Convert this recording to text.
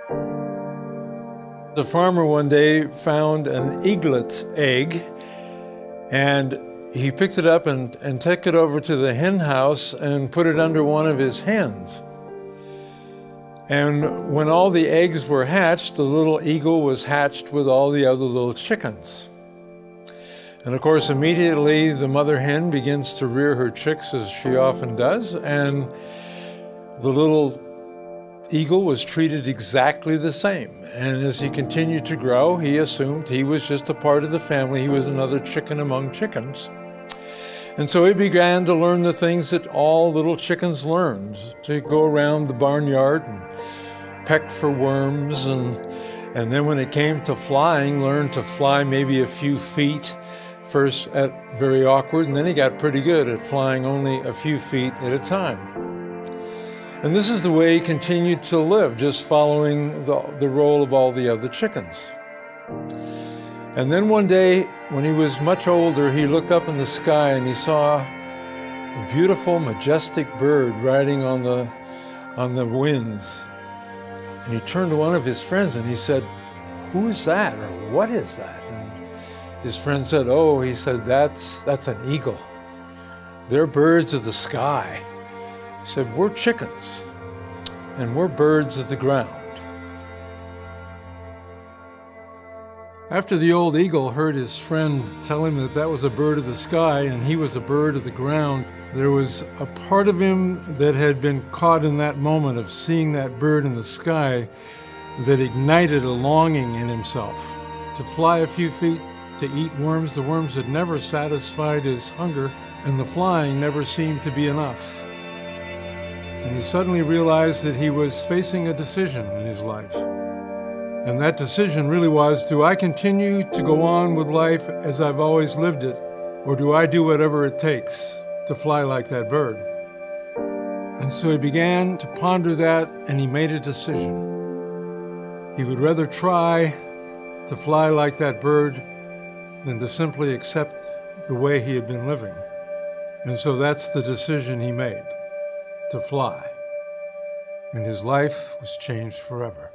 The farmer one day found an eaglet's egg, and he picked it up and took it over to the hen house and put it under one of his hens. And when all the eggs were hatched, the little eagle was hatched with all the other little chickens. And of course, immediately the mother hen begins to rear her chicks, as she often does, and the little eagle was treated exactly the same. And as he continued to grow, he assumed he was just a part of the family. He was another chicken among chickens. And so he began to learn the things that all little chickens learned, to go around the barnyard and peck for worms, and then when it came to flying, learned to fly maybe a few feet, first at very awkward, and then he got pretty good at flying only a few feet at a time. And this is the way he continued to live, just following the role of all the other chickens. And then one day, when he was much older, he looked up in the sky and he saw a beautiful, majestic bird riding on the winds. And he turned to one of his friends and he said, "Who is that?" or "What is that?" And his friend said, "Oh," he said, that's an eagle. They're birds of the sky." He said, "We're chickens, and we're birds of the ground." After the old eagle heard his friend tell him that that was a bird of the sky and he was a bird of the ground, there was a part of him that had been caught in that moment of seeing that bird in the sky that ignited a longing in himself to fly a few feet, to eat worms. The worms had never satisfied his hunger, and the flying never seemed to be enough. And he suddenly realized that he was facing a decision in his life. And that decision really was, do I continue to go on with life as I've always lived it, or do I do whatever it takes to fly like that bird? And so he began to ponder that, and he made a decision. He would rather try to fly like that bird than to simply accept the way he had been living. And so that's the decision he made, to fly. And his life was changed forever.